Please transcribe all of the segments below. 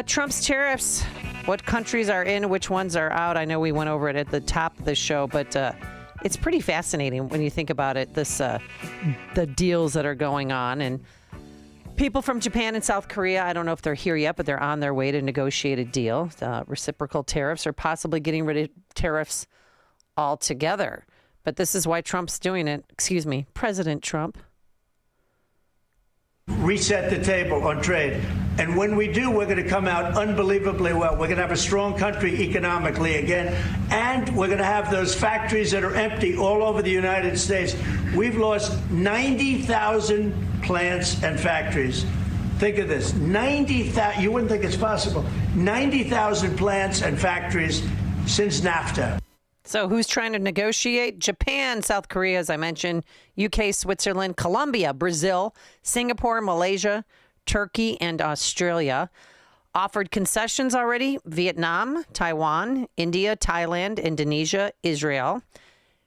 Trump's tariffs. What countries are in, which ones are out? I know we went over it at the top of the show, but it's pretty fascinating when you think about it. The deals that are going on, and people from Japan and South Korea, I don't know if they're here yet, but they're on their way to negotiate a deal. Reciprocal tariffs, or possibly getting rid of tariffs altogether. But this is why Trump's doing it. Excuse me, President Trump. Reset the table on trade. And when we do, we're going to come out unbelievably well. We're going to have a strong country economically again. And we're going to have those factories that are empty all over the United States. We've lost 90,000 plants and factories. Think of this, 90,000, you wouldn't think it's possible, 90,000 plants and factories since NAFTA. So who's trying to negotiate? Japan, South Korea, as I mentioned, UK, Switzerland, Colombia, Brazil, Singapore, Malaysia, Turkey, and Australia. Offered concessions already: Vietnam, Taiwan, India, Thailand, Indonesia, Israel.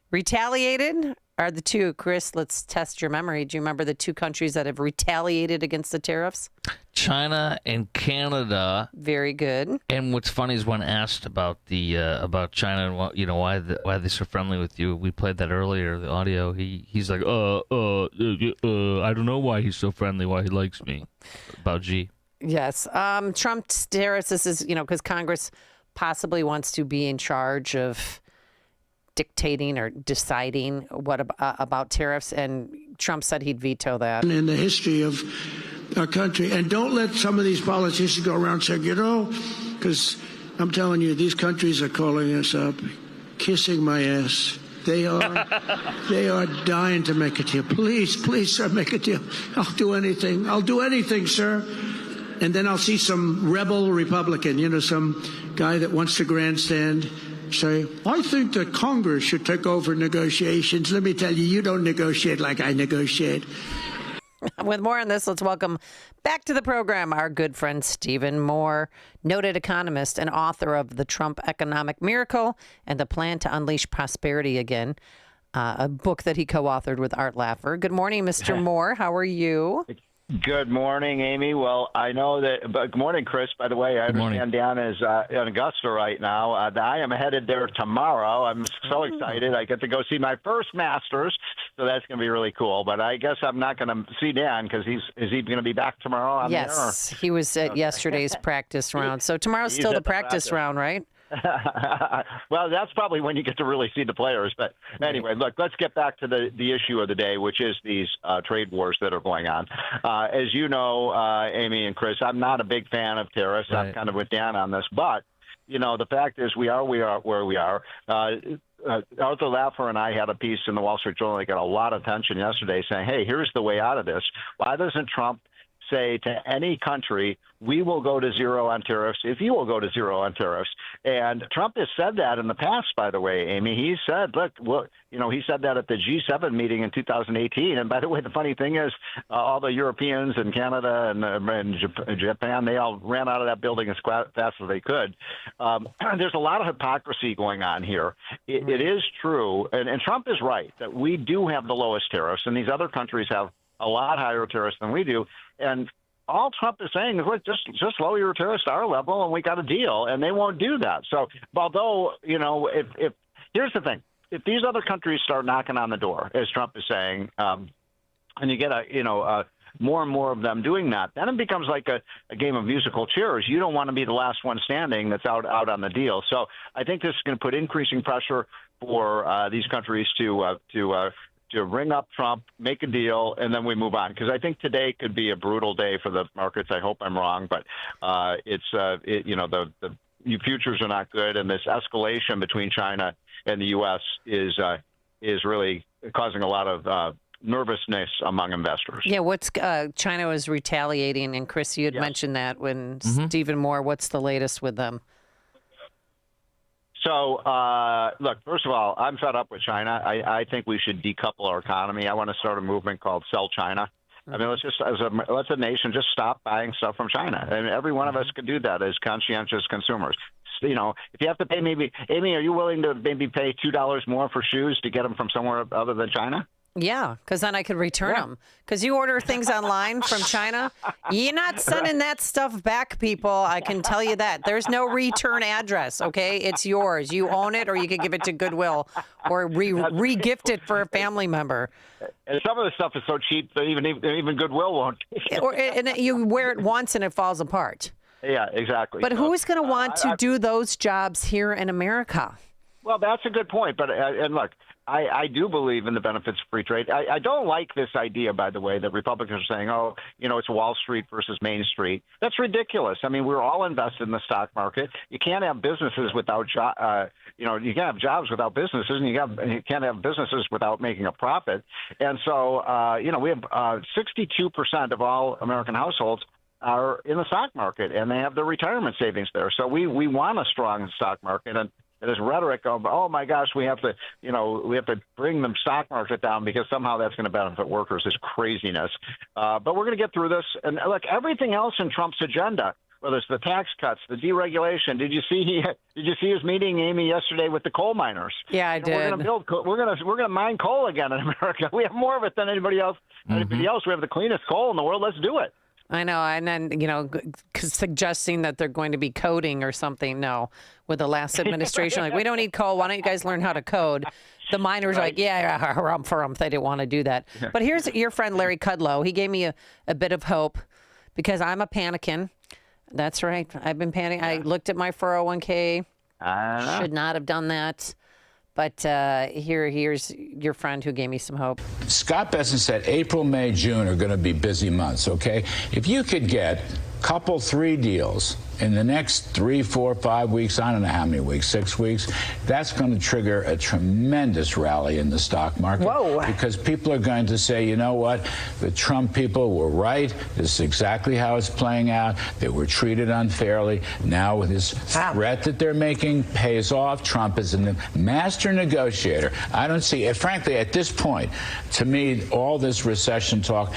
Retaliated are the two. Chris, let's test your memory. Do you remember the two countries that have retaliated against the tariffs? China and Canada. Very good. And what's funny is when asked about about China and why they're so friendly with you, we played that earlier, the audio. He's like, I don't know why he's so friendly, why he likes me. About G. Yes. Trump's tariffs. This is because Congress possibly wants to be in charge of dictating or deciding what about tariffs, and Trump said he'd veto that. In the history of our country, and don't let some of these politicians go around saying, because I'm telling you, these countries are calling us up, kissing my ass. They are dying to make a deal. Please, sir, make a deal. I'll do anything, sir. And then I'll see some rebel Republican, some guy that wants to grandstand, say, I think that Congress should take over negotiations. Let me tell you, you don't negotiate like I negotiate. With more on this, let's welcome back to the program our good friend Stephen Moore, noted economist and author of The Trump Economic Miracle and The Plan to Unleash Prosperity Again, a book that he co-authored with Art Laffer. Good morning, Mr. Moore. How are you? Good morning, Amy. Well, I know that. But good morning, Chris. By the way, I understand Dan is in Augusta right now. I am headed there tomorrow. I'm so excited. I get to go see my first Masters, so that's going to be really cool. But I guess I'm not going to see Dan because is he going to be back tomorrow? On yes, he was at yesterday's practice round. So tomorrow's still the practice round, right? Well, that's probably when you get to really see the players. But anyway, look, let's get back to the issue of the day, which is these trade wars that are going on. As you know, Amy and Chris, I'm not a big fan of tariffs. Right. I'm kind of with Dan on this. But, the fact is we are where we are. Arthur Laffer and I had a piece in the Wall Street Journal that got a lot of attention yesterday saying, hey, here's the way out of this. Why doesn't Trump say to any country, we will go to zero on tariffs if you will go to zero on tariffs? And Trump has said that in the past, by the way, Amy. He said, look, he said that at the G7 meeting in 2018. And by the way, the funny thing is all the Europeans and Canada and Japan, they all ran out of that building as fast as they could. There's a lot of hypocrisy going on here. It is true, and Trump is right, that we do have the lowest tariffs, and these other countries have a lot higher tariffs than we do. And all Trump is saying is, look, just lower your tariffs to our level and we got a deal. And they won't do that. So although, if here's the thing, if these other countries start knocking on the door, as Trump is saying, and you get more and more of them doing that, then it becomes like a game of musical chairs. You don't want to be the last one standing that's out on the deal. So I think this is going to put increasing pressure for these countries to ring up Trump, make a deal, and then we move on. Because I think today could be a brutal day for the markets. I hope I'm wrong, but the futures are not good, and this escalation between China and the U.S. is really causing a lot of nervousness among investors. Yeah, China was retaliating, and Chris, you had mentioned that when Stephen Moore. What's the latest with them? So, look, first of all, I'm fed up with China. I think we should decouple our economy. I want to start a movement called Sell China. I mean, let's a nation just stop buying stuff from China. And every one of us could do that as conscientious consumers. If you have to pay Amy, are you willing to maybe pay $2 more for shoes to get them from somewhere other than China? Yeah, because then I could return them. Because you order things online from China, you're not sending that stuff back, people. I can tell you that. There's no return address, okay? It's yours. You own it, or you could give it to Goodwill or re-gift it for a family member. And some of the stuff is so cheap that even Goodwill won't. And you wear it once and it falls apart. Yeah, exactly. But who's going to want to do those jobs here in America? Well, that's a good point. But and look, I do believe in the benefits of free trade. I don't like this idea, by the way, that Republicans are saying, oh, it's Wall Street versus Main Street. That's ridiculous. I mean, we're all invested in the stock market. You can't have businesses without you can't have jobs without businesses, and you can't have businesses without making a profit. And so, we have 62% of all American households are in the stock market, and they have their retirement savings there. So we want a strong stock market. And this rhetoric of, oh my gosh, we have to bring the stock market down because somehow that's going to benefit workers is craziness. But we're going to get through this. And look, everything else in Trump's agenda, whether it's the tax cuts, the deregulation. Did you see his meeting, Amy, yesterday with the coal miners? Yeah, I did. We're going to mine coal again in America. We have more of it than anybody else. Anybody else. We have the cleanest coal in the world. Let's do it. I know, and then, suggesting that they're going to be coding or something. No, with the last administration, like, we don't need code. Why don't you guys learn how to code? The miners are like, yeah, harumph. They didn't want to do that. But here's your friend, Larry Kudlow. He gave me a bit of hope because I'm a panicking. That's right. I've been panicking. I looked at my 401k. Should not have done that. But here's your friend who gave me some hope. Scott Besson said April, May, June are going to be busy months, okay? If you could get couple 3 deals in the next 3, 4, 5 weeks, I don't know how many weeks, 6 weeks, that's going to trigger a tremendous rally in the stock market. Whoa. Because people are going to say, you know what, the Trump people were right. This is exactly how it's playing out. They were treated unfairly. Now with this threat that they're making pays off. Trump is a master negotiator. I don't see it. Frankly, at this point, to me, all this recession talk,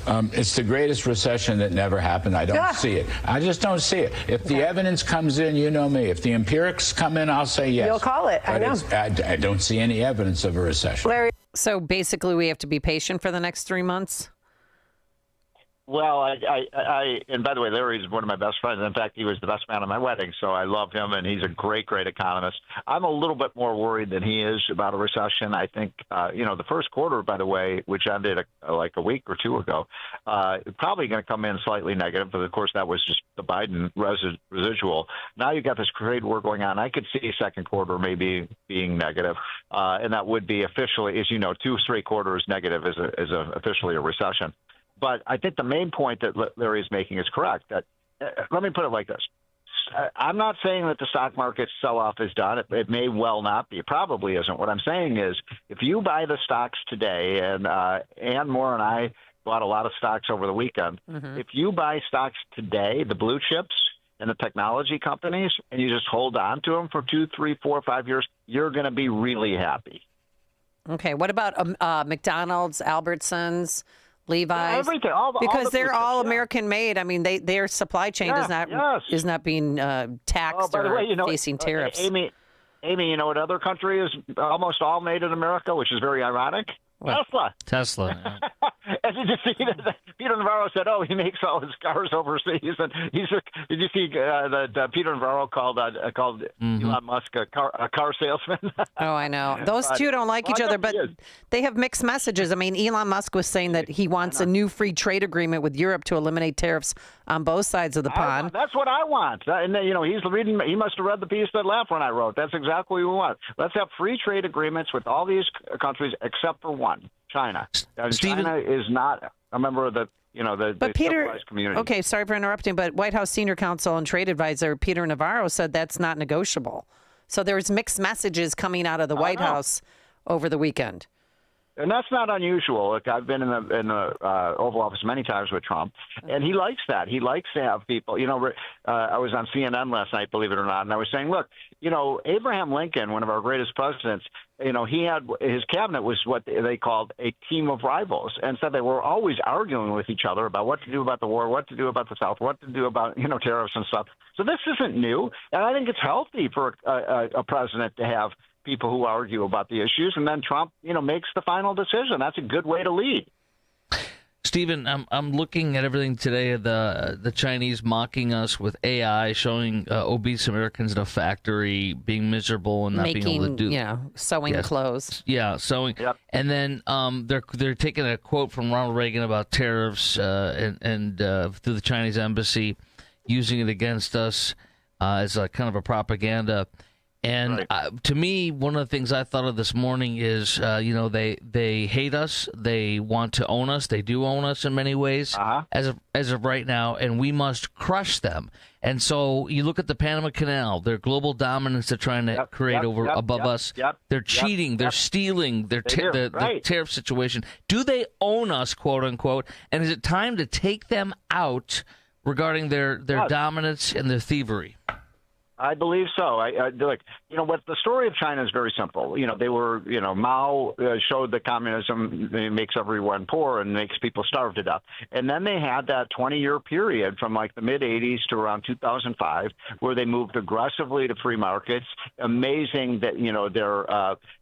it's the greatest recession that never happened. I don't see it. I just don't see it. If the evidence comes in, you know me. If the empirics come in, I'll say yes. You'll call it. I know. I don't see any evidence of a recession. Larry. So basically, we have to be patient for the next 3 months? Well, and by the way, Larry's one of my best friends. In fact, he was the best man at my wedding, so I love him, and he's a great, great economist. I'm a little bit more worried than he is about a recession. I think, the first quarter, by the way, which ended like a week or 2 ago, probably going to come in slightly negative, but of course that was just the Biden residual. Now you've got this trade war going on. I could see second quarter maybe being negative, and that would be officially, as you know, 2 straight quarters negative is officially a recession. But I think the main point that Larry is making is correct. That let me put it like this. I'm not saying that the stock market sell-off is done. It may well not be. It probably isn't. What I'm saying is if you buy the stocks today, and Ann Moore and I bought a lot of stocks over the weekend, if you buy stocks today, the blue chips and the technology companies, and you just hold on to them for 2, 3, 4, 5 years, you're going to be really happy. Okay. What about McDonald's, Albertsons, Levi's? Everything, because they're all chips, American made. I mean, their supply chain is not being taxed by the or way, facing tariffs. Amy, you know what other country is almost all made in America, which is very ironic? Tesla. And did you see that Peter Navarro said, "Oh, he makes all his cars overseas"? And did you see that Peter Navarro called Elon Musk a car salesman? Oh, I know. Those two don't like each other, but they have mixed messages. I mean, Elon Musk was saying that he wants a new free trade agreement with Europe to eliminate tariffs on both sides of the pond. That's what I want. And he's reading. He must have read the piece that Lafren I wrote. That's exactly what we want. Let's have free trade agreements with all these countries except for one. China. China is not a member of the civilized community. Okay, sorry for interrupting, but White House senior counsel and trade advisor Peter Navarro said that's not negotiable. So there's mixed messages coming out of the White House over the weekend. And that's not unusual. Look, I've been in the Oval Office many times with Trump, and he likes that. He likes to have people. I was on CNN last night, believe it or not, and I was saying, look, Abraham Lincoln, one of our greatest presidents, he had his cabinet was what they called a team of rivals, and so they were always arguing with each other about what to do about the war, what to do about the South, what to do about tariffs and stuff. So this isn't new, and I think it's healthy for a president to have people who argue about the issues, and then Trump, makes the final decision. That's a good way to lead. Stephen, I'm looking at everything today. The Chinese mocking us with AI, showing obese Americans in a factory being miserable and not being able to do sewing clothes. Yeah, sewing. Yep. And then they're taking a quote from Ronald Reagan about tariffs and through the Chinese embassy, using it against us as a kind of a propaganda. And to me, one of the things I thought of this morning is, they hate us. They want to own us. They do own us in many ways as of right now, and we must crush them. And so you look at the Panama Canal, their global dominance they're trying to create above us. They're cheating. They're stealing. The tariff situation. Do they own us, quote unquote? And is it time to take them out regarding their dominance and their thievery? I believe so. Look, what the story of China is very simple. They were, Mao showed that communism makes everyone poor and makes people starve to death. And then they had that 20-year period from like the mid-'80s to around 2005 where they moved aggressively to free markets. Amazing that,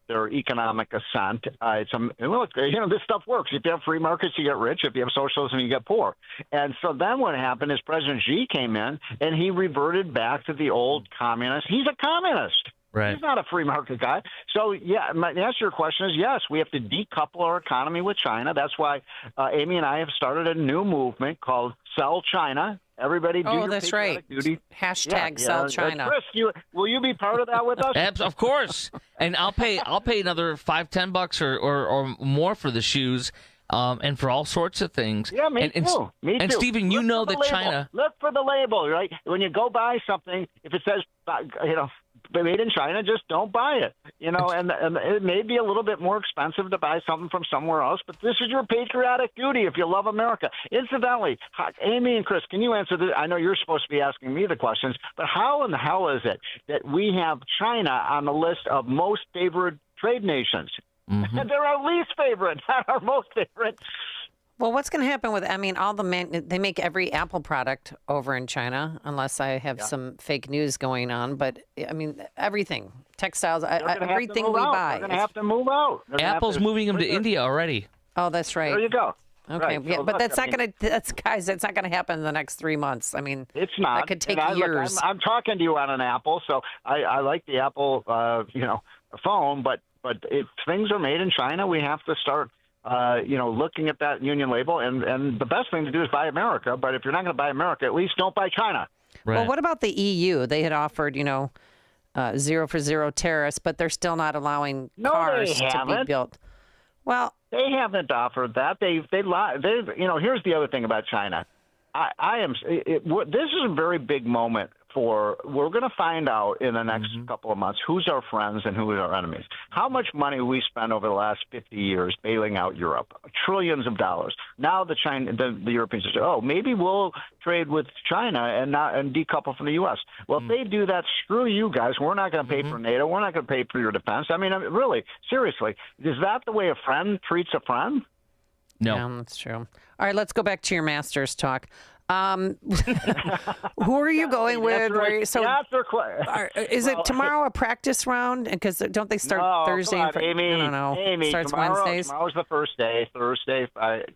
their economic ascent. This stuff works. If you have free markets, you get rich. If you have socialism, you get poor. And so then what happened is President Xi came in and he reverted back to the old communist. He's a communist. Right. He's not a free market guy. So, yeah, my answer to your question is yes, we have to decouple our economy with China. That's why Amy and I have started a new movement called Sell China. Everybody do your patriotic duty. Hashtag Sell China. Chris, will you be part of that with us? Of course. And I'll pay another $5-10 or more for the shoes. And for all sorts of things. Yeah, me too. And Stephen, that China. Look for the label, right? When you go buy something, if it says, made in China, just don't buy it. And it may be a little bit more expensive to buy something from somewhere else, but this is your patriotic duty if you love America. Incidentally, Amy and Chris, can you answer this? I know you're supposed to be asking me the questions, but how in the hell is it that we have China on the list of most favored trade nations? Mm-hmm. And they're our least favorite, not our most favorite. Well, what's going to happen with, all they make every Apple product over in China, unless I have some fake news going on. But, everything, textiles, everything we buy. They're going to have to move out. Apple's moving them to India already. Oh, that's right. There you go. Okay, right. So but that's not going to, guys, that's not going to happen in the next 3 months. It's not. That could take years. I'm talking to you on an Apple, so I like the Apple, phone, but if things are made in China, we have to start looking at that union label, and the best thing to do is buy America. But if you're not going to buy America, at least don't buy China. Right. Well, what about the EU? They had offered, 0 for 0 tariffs, but they're still not allowing cars to be built. Well, they haven't offered that. They lied. Here's the other thing about China. This is a very big moment we're going to find out in the next couple of months who's our friends and who are our enemies. How much money we spent over the last 50 years bailing out Europe, trillions of dollars. Now the Europeans say, maybe we'll trade with China and decouple from the U.S. Well, if they do that, screw you guys. We're not going to pay for NATO. We're not going to pay for your defense. Really, seriously, is that the way a friend treats a friend? No. Yeah, that's true. All right, let's go back to your Masters talk. Who are you going with? Is it tomorrow a practice round? Because don't they start Thursday? Amy, I don't know. Amy, starts Wednesdays. Tomorrow's the first day. Thursday.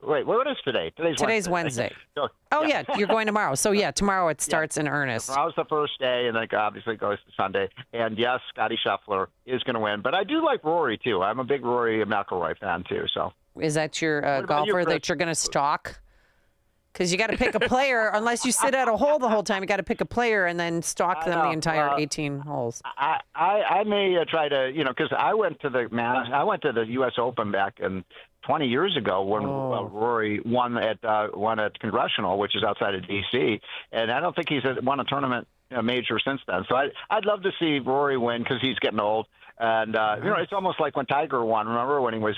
Wait, what is today? Today's Wednesday. You're going tomorrow. So tomorrow it starts in earnest. Tomorrow's the first day, and then obviously goes to Sunday. And yes, Scotty Scheffler is going to win, but I do like Rory too. I'm a big Rory McIlroy fan too. So is that your golfer that you're going to stalk? Because you got to pick a player, unless you sit at a hole the whole time. You got to pick a player and then stalk them the entire 18 holes. I may try to, because I went to the U.S. Open back in 20 years ago when Rory won at Congressional, which is outside of D.C., and I don't think he's won a tournament major since then. So I'd love to see Rory win because he's getting old. And it's almost like when Tiger won. Remember when he was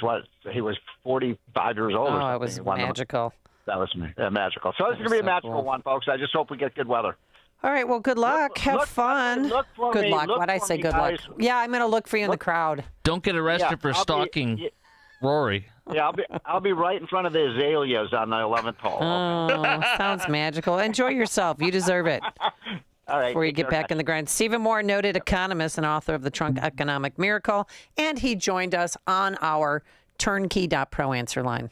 45 years old? Oh, it was magical. That was magical. So this is going to be a magical one, folks. I just hope we get good weather. All right. Well, good luck. Have fun. Good luck. Why'd I say good luck? Yeah, I'm going to look for you in the crowd. Don't get arrested for stalking Rory. Yeah, I'll be right in front of the azaleas on the 11th hole. Oh, sounds magical. Enjoy yourself. You deserve it. All right. Before you get back in the grind, Stephen Moore, noted economist and author of The Trump Economic Miracle, and he joined us on our turnkey.pro answer line.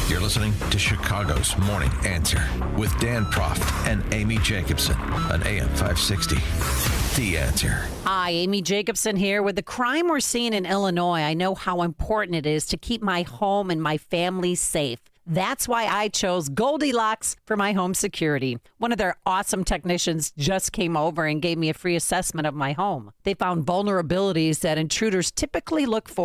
You're listening to Chicago's Morning Answer with Dan Proft and Amy Jacobson on AM 560. The Answer. Hi, Amy Jacobson here. With the crime we're seeing in Illinois, I know how important it is to keep my home and my family safe. That's why I chose Goldilocks for my home security. One of their awesome technicians just came over and gave me a free assessment of my home. They found vulnerabilities that intruders typically look for